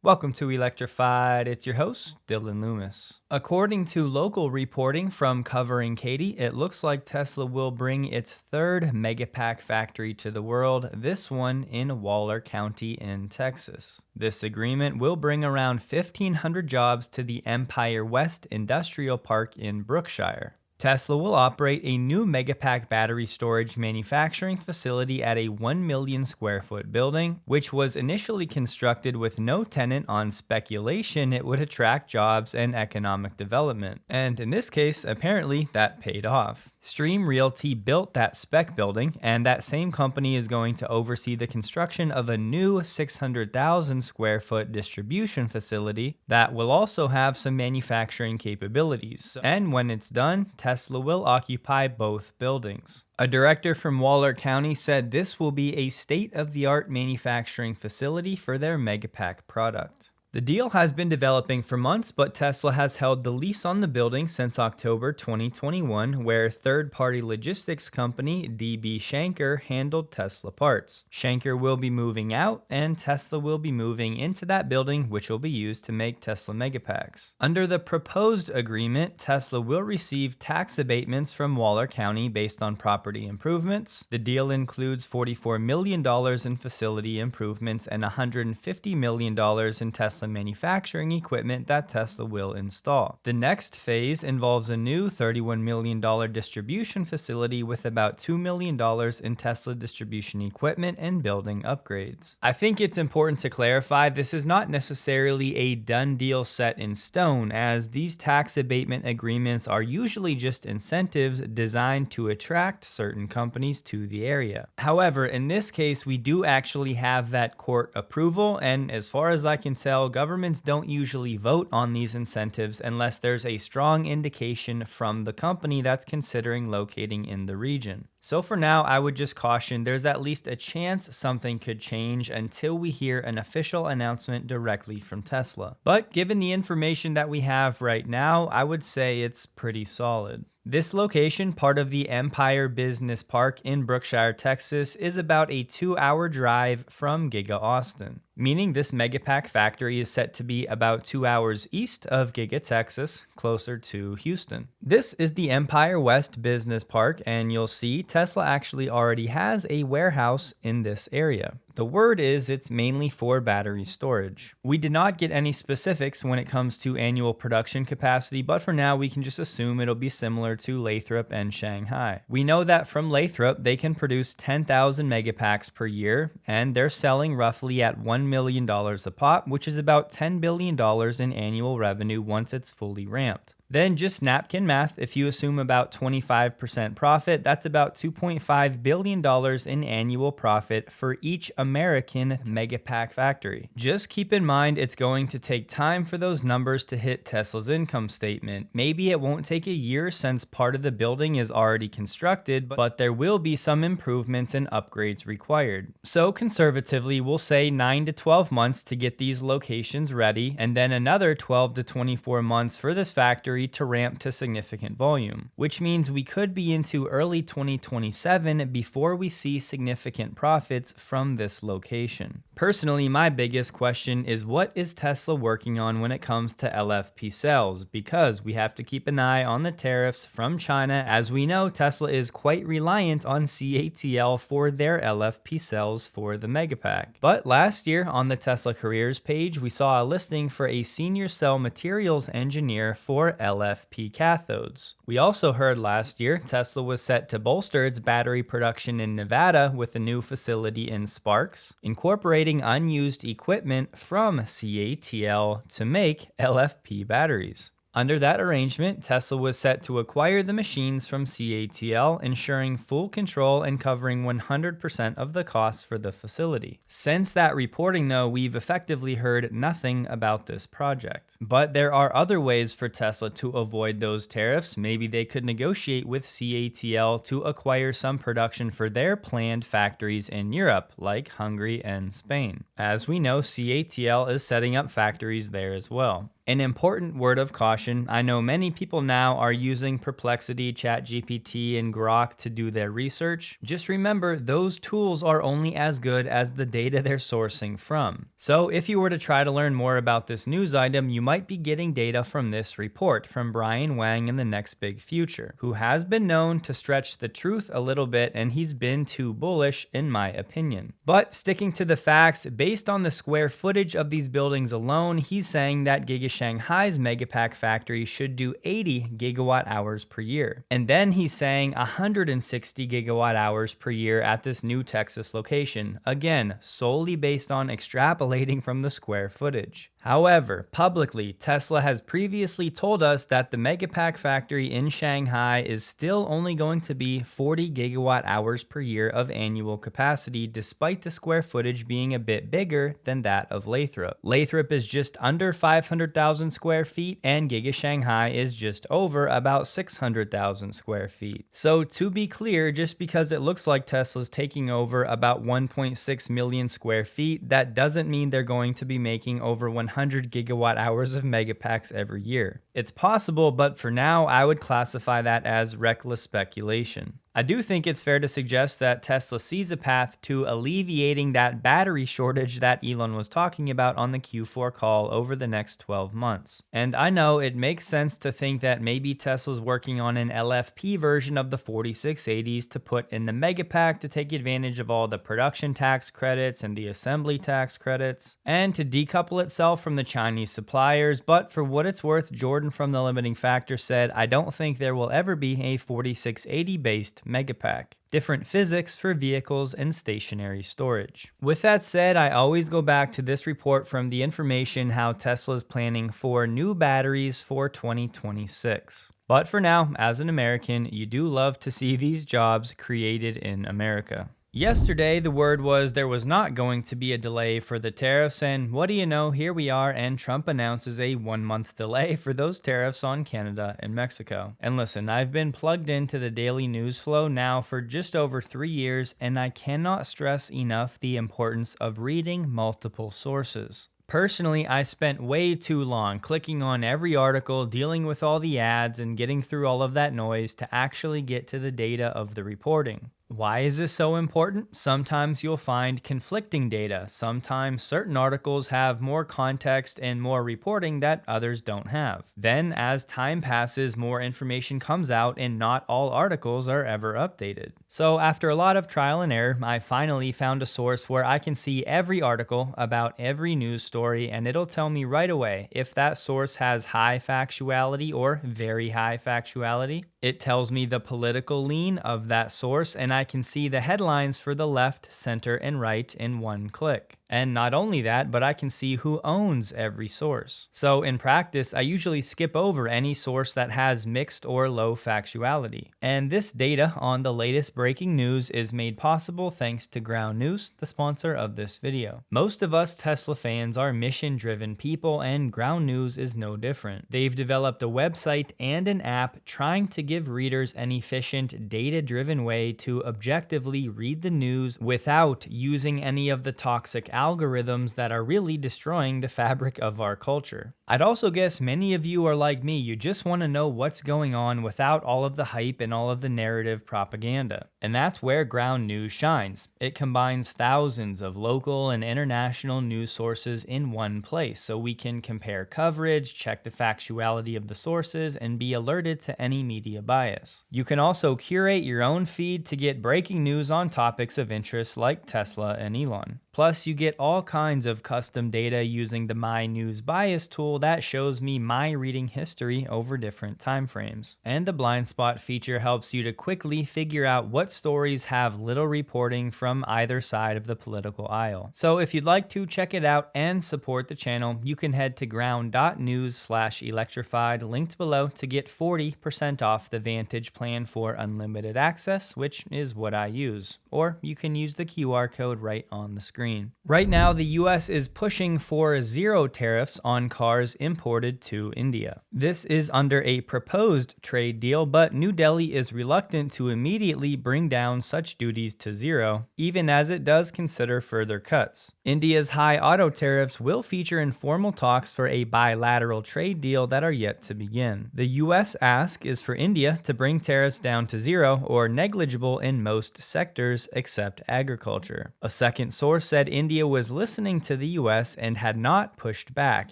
Welcome to Electrified. It's your host, Dylan Loomis. According to local reporting from Covering Katy, it looks like Tesla will bring its third Megapack factory to the world, this one in Waller County in Texas. This agreement will bring around 1,500 jobs to the Empire West Industrial Park in Brookshire. Tesla will operate a new Megapack battery storage manufacturing facility at a 1 million square foot building, which was initially constructed with no tenant on speculation it would attract jobs and economic development. And in this case, apparently that paid off. Stream Realty built that spec building, and that same company is going to oversee the construction of a new 600,000 square foot distribution facility that will also have some manufacturing capabilities. And when it's done, Tesla will occupy both buildings. A director from Waller County said this will be a state-of-the-art manufacturing facility for their Megapack product. The deal has been developing for months, but Tesla has held the lease on the building since October 2021, where third-party logistics company DB Schenker handled Tesla parts. Schenker will be moving out, and Tesla will be moving into that building, which will be used to make Tesla Megapacks. Under the proposed agreement, Tesla will receive tax abatements from Waller County based on property improvements. The deal includes $44 million in facility improvements and $150 million in Tesla manufacturing equipment that Tesla will install. The next phase involves a new $31 million distribution facility with about $2 million in Tesla distribution equipment and building upgrades. I think it's important to clarify this is not necessarily a done deal set in stone, as these tax abatement agreements are usually just incentives designed to attract certain companies to the area. However, in this case, we do actually have that court approval, and as far as I can tell, governments don't usually vote on these incentives unless there's a strong indication from the company that's considering locating in the region. So for now, I would just caution there's at least a chance something could change until we hear an official announcement directly from Tesla. But given the information that we have right now, I would say it's pretty solid. This location, part of the Empire Business Park in Brookshire, Texas, is about a 2-hour drive from Giga Austin, meaning this Megapack factory is set to be about 2 hours east of Giga, Texas, closer to Houston. This is the Empire West Business Park, and you'll see Tesla actually already has a warehouse in this area. The word is it's mainly for battery storage. We did not get any specifics when it comes to annual production capacity, but for now we can just assume it'll be similar to Lathrop and Shanghai. We know that from Lathrop they can produce 10,000 Megapacks per year, and they're selling roughly at $1 million a pop, which is about $10 billion in annual revenue once it's fully ramped. Then just napkin math, if you assume about 25% profit, that's about $2.5 billion in annual profit for each American Megapack factory. Just keep in mind it's going to take time for those numbers to hit Tesla's income statement. Maybe it won't take a year since part of the building is already constructed, but there will be some improvements and upgrades required. So conservatively, we'll say 9 to 12 months to get these locations ready, and then another 12 to 24 months for this factory to ramp to significant volume, which means we could be into early 2027 before we see significant profits from this location. Personally, my biggest question is what is Tesla working on when it comes to LFP cells, because we have to keep an eye on the tariffs from China. As we know, Tesla is quite reliant on CATL for their LFP cells for the Megapack. But last year on the Tesla careers page, we saw a listing for a senior cell materials engineer for LFP cathodes. We also heard last year Tesla was set to bolster its battery production in Nevada with a new facility in Sparks, incorporating unused equipment from CATL to make LFP batteries. Under that arrangement, Tesla was set to acquire the machines from CATL, ensuring full control and covering 100% of the costs for the facility. Since that reporting, though, we've effectively heard nothing about this project. But there are other ways for Tesla to avoid those tariffs. Maybe they could negotiate with CATL to acquire some production for their planned factories in Europe, like Hungary and Spain. As we know, CATL is setting up factories there as well. An important word of caution: I know many people now are using Perplexity, ChatGPT, and Grok to do their research. Just remember, those tools are only as good as the data they're sourcing from. So if you were to try to learn more about this news item, you might be getting data from this report from Brian Wang in the Next Big Future, who has been known to stretch the truth a little bit, and he's been too bullish in my opinion. But sticking to the facts, based on the square footage of these buildings alone, he's saying that Giga Shanghai's Megapack factory should do 80 gigawatt hours per year. And then he's saying 160 gigawatt hours per year at this new Texas location, again, solely based on extrapolating from the square footage. However, publicly, Tesla has previously told us that the Megapack factory in Shanghai is still only going to be 40 gigawatt hours per year of annual capacity, despite the square footage being a bit bigger than that of Lathrop. Lathrop is just under 500,000 square feet, and Giga Shanghai is just over about 600,000 square feet. So to be clear, just because it looks like Tesla's taking over about 1.6 million square feet, that doesn't mean they're going to be making over 100 gigawatt hours of Megapacks every year. It's possible, but for now, I would classify that as reckless speculation. I do think it's fair to suggest that Tesla sees a path to alleviating that battery shortage that Elon was talking about on the Q4 call over the next 12 months. And I know it makes sense to think that maybe Tesla's working on an LFP version of the 4680s to put in the Megapack to take advantage of all the production tax credits and the assembly tax credits, and to decouple itself from the Chinese suppliers. But for what it's worth, Jordan from The Limiting Factor said, "I don't think there will ever be a 4680 based Megapack. Different physics for vehicles and stationary storage." With that said, I always go back to this report from The Information how Tesla's planning for new batteries for 2026. But for now, as an American, you do love to see these jobs created in America. Yesterday, the word was there was not going to be a delay for the tariffs, and what do you know, here we are, and Trump announces a 1-month delay for those tariffs on Canada and Mexico. And listen, I've been plugged into the daily news flow now for just over 3 years, and I cannot stress enough the importance of reading multiple sources. Personally, I spent way too long clicking on every article, dealing with all the ads, and getting through all of that noise to actually get to the data of the reporting. Why is this so important? Sometimes you'll find conflicting data. Sometimes certain articles have more context and more reporting that others don't have. Then, as time passes, more information comes out and not all articles are ever updated. So after a lot of trial and error, I finally found a source where I can see every article about every news story, and it'll tell me right away if that source has high factuality or very high factuality. It tells me the political lean of that source, and I can see the headlines for the left, center, and right in one click. And not only that, but I can see who owns every source. So in practice, I usually skip over any source that has mixed or low factuality. And this data on the latest breaking news is made possible thanks to Ground News, the sponsor of this video. Most of us Tesla fans are mission-driven people, and Ground News is no different. They've developed a website and an app trying to give readers an efficient, data-driven way to objectively read the news without using any of the toxic algorithms that are really destroying the fabric of our culture. I'd also guess many of you are like me, you just want to know what's going on without all of the hype and all of the narrative propaganda. And that's where Ground News shines. It combines thousands of local and international news sources in one place, so we can compare coverage, check the factuality of the sources, and be alerted to any media bias. You can also curate your own feed to get breaking news on topics of interest like Tesla and Elon. Plus, you get all kinds of custom data using the My News Bias tool that shows me my reading history over different time frames. And the blind spot feature helps you to quickly figure out what stories have little reporting from either side of the political aisle. So if you'd like to check it out and support the channel, you can head to ground.news/electrified, linked below, to get 40% off the Vantage plan for unlimited access, which is what I use. Or you can use the QR code right on the screen. screen. Right now, the US is pushing for zero tariffs on cars imported to India. This is under a proposed trade deal, but New Delhi is reluctant to immediately bring down such duties to zero, even as it does consider further cuts. India's high auto tariffs will feature in formal talks for a bilateral trade deal that are yet to begin. The US ask is for India to bring tariffs down to zero or negligible in most sectors except agriculture. A second source said India was listening to the US and had not pushed back,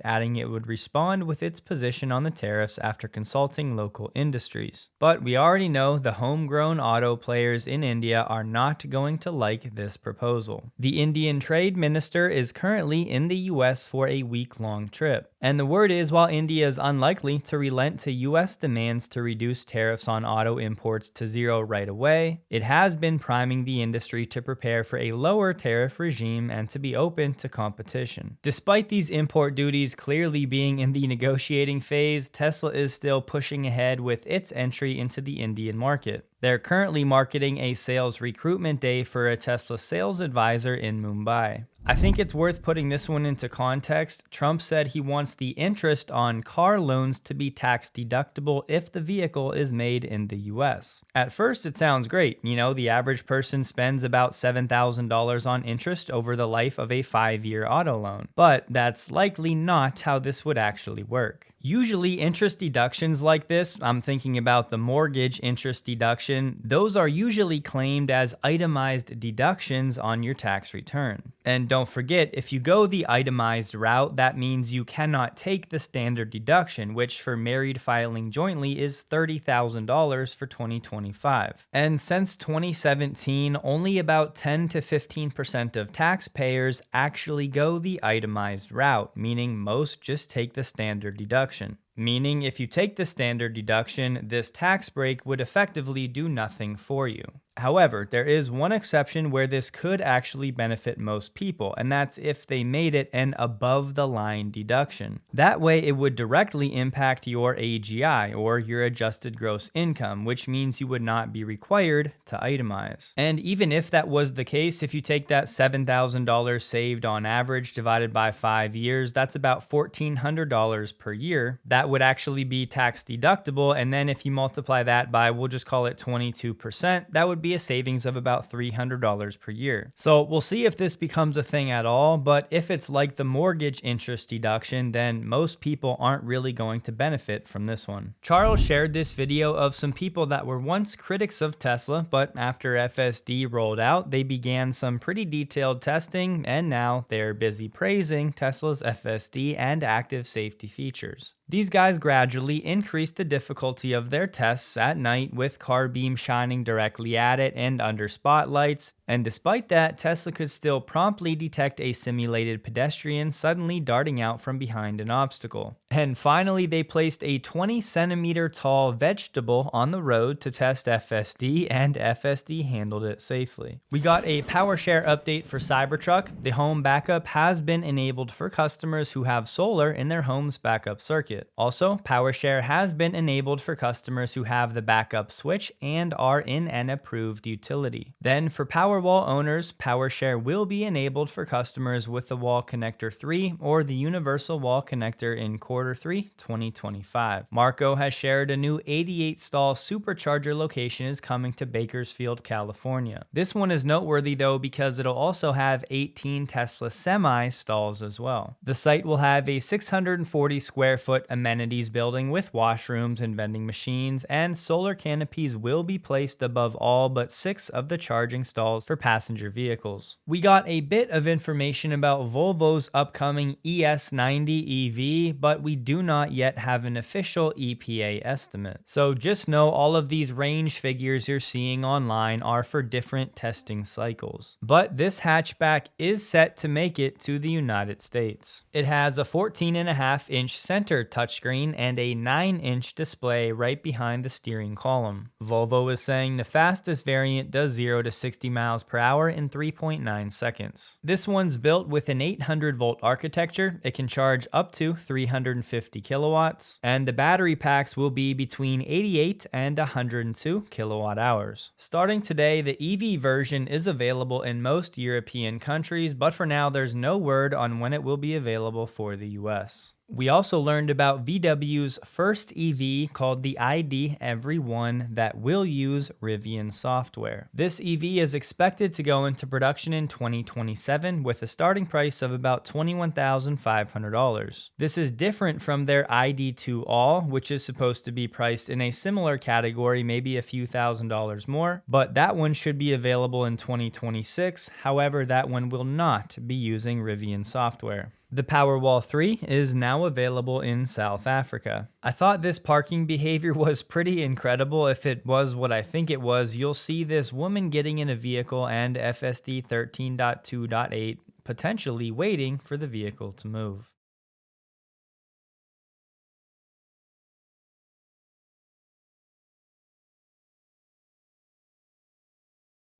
adding it would respond with its position on the tariffs after consulting local industries. But we already know the homegrown auto players in India are not going to like this proposal. The Indian Trade Minister is currently in the US for a week-long trip. And the word is, while India is unlikely to relent to US demands to reduce tariffs on auto imports to zero right away, it has been priming the industry to prepare for a lower tariff regime and to be open to competition. Despite these import duties clearly being in the negotiating phase, Tesla is still pushing ahead with its entry into the Indian market. They're currently marketing a sales recruitment day for a Tesla sales advisor in Mumbai. I think it's worth putting this one into context. Trump said he wants the interest on car loans to be tax deductible if the vehicle is made in the US. At first, it sounds great. You know, the average person spends about $7,000 on interest over the life of a 5-year auto loan. But that's likely not how this would actually work. Usually interest deductions like this, I'm thinking about the mortgage interest deduction, those are usually claimed as itemized deductions on your tax return. And don't forget, if you go the itemized route, that means you cannot take the standard deduction, which for married filing jointly is $30,000 for 2025. And since 2017, only about 10 to 15% of taxpayers actually go the itemized route, meaning most just take the standard deduction. Meaning, if you take the standard deduction, this tax break would effectively do nothing for you. However, there is one exception where this could actually benefit most people, and that's if they made it an above-the-line deduction. That way, it would directly impact your AGI, or your adjusted gross income, which means you would not be required to itemize. And even if that was the case, if you take that $7,000 saved on average divided by 5 years, that's about $1,400 per year. That would actually be tax deductible, and then if you multiply that by, we'll just call it 22%, that would be a savings of about $300 per year. So we'll see if this becomes a thing at all, but if it's like the mortgage interest deduction, then most people aren't really going to benefit from this one. Charles shared this video of some people that were once critics of Tesla, but after FSD rolled out, they began some pretty detailed testing, and now they're busy praising Tesla's FSD and active safety features. These guys gradually increased the difficulty of their tests at night with car beam shining directly at it and under spotlights, and despite that, Tesla could still promptly detect a simulated pedestrian suddenly darting out from behind an obstacle. And finally, they placed a 20-centimeter tall vegetable on the road to test FSD, and FSD handled it safely. We got a PowerShare update for Cybertruck. The home backup has been enabled for customers who have solar in their home's backup circuit. Also, PowerShare has been enabled for customers who have the backup switch and are in an approved utility. Then for Powerwall owners, PowerShare will be enabled for customers with the Wall Connector 3 or the Universal Wall Connector in Q3 2025. Marco has shared a new 88-stall supercharger location is coming to Bakersfield, California. This one is noteworthy though because it'll also have 18 Tesla Semi stalls as well. The site will have a 640 square foot amenities building with washrooms and vending machines, and solar canopies will be placed above all but 6 of the charging stalls for passenger vehicles. We got a bit of information about Volvo's upcoming ES90 EV, but we do not yet have an official EPA estimate. So just know all of these range figures you're seeing online are for different testing cycles. But this hatchback is set to make it to the United States. It has a 14.5-inch center touchscreen and a 9-inch display right behind the steering column. Volvo is saying the fastest variant does 0 to 60 miles miles per hour in 3.9 seconds. This one's built with an 800-volt architecture. It can charge up to 350 kilowatts, and the battery packs will be between 88 and 102 kilowatt hours. Starting today, the EV version is available in most European countries, but for now there's no word on when it will be available for the US. We also learned about VW's first EV called the ID Every1 that will use Rivian software. This EV is expected to go into production in 2027 with a starting price of about $21,500. This is different from their ID2 All, which is supposed to be priced in a similar category, maybe a few $1,000s more, but that one should be available in 2026. However, that one will not be using Rivian software. The Powerwall 3 is now available in South Africa. I thought this parking behavior was pretty incredible. If it was what I think it was, you'll see this woman getting in a vehicle and FSD 13.2.8 potentially waiting for the vehicle to move.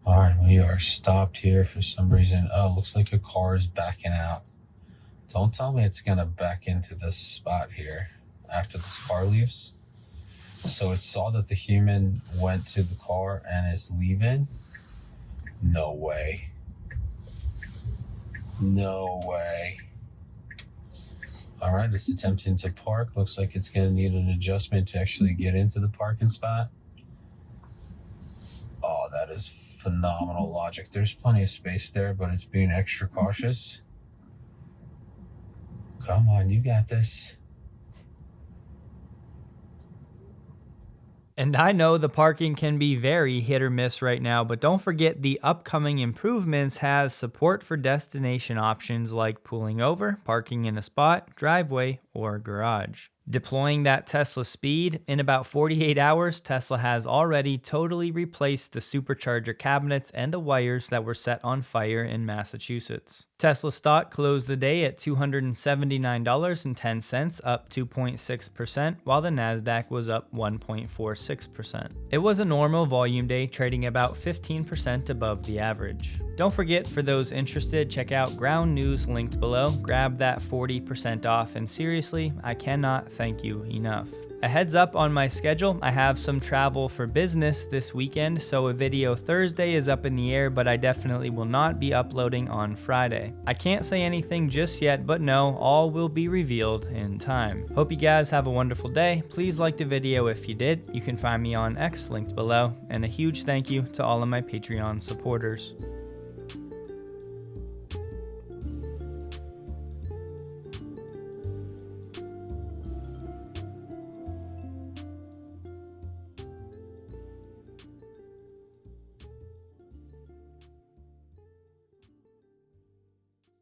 All right, we are stopped here for some reason. Oh, looks like a car is backing out. Don't tell me it's gonna back into this spot here after this car leaves. So it saw that the human went to the car and is leaving. No way. No way. All right, it's attempting to park. Looks like it's gonna need an adjustment to actually get into the parking spot. Oh, that is phenomenal logic. There's plenty of space there, but it's being extra cautious. Come on, you got this. And I know the parking can be very hit or miss right now, but don't forget the upcoming improvements has support for destination options like pulling over, parking in a spot, driveway, or garage. Deploying that Tesla speed, in about 48 hours, Tesla has already totally replaced the supercharger cabinets and the wires that were set on fire in Massachusetts. Tesla stock closed the day at $279.10, up 2.6%, while the Nasdaq was up 1.46%. It was a normal volume day, trading about 15% above the average. Don't forget, for those interested, check out Ground News linked below. Grab that 40% off, and seriously, I cannot thank you enough. A heads up on my schedule, I have some travel for business this weekend, so a video Thursday is up in the air, but I definitely will not be uploading on Friday. I can't say anything just yet, but no, all will be revealed in time. Hope you guys have a wonderful day. Please like the video if you did. You can find me on X linked below, and a huge thank you to all of my Patreon supporters.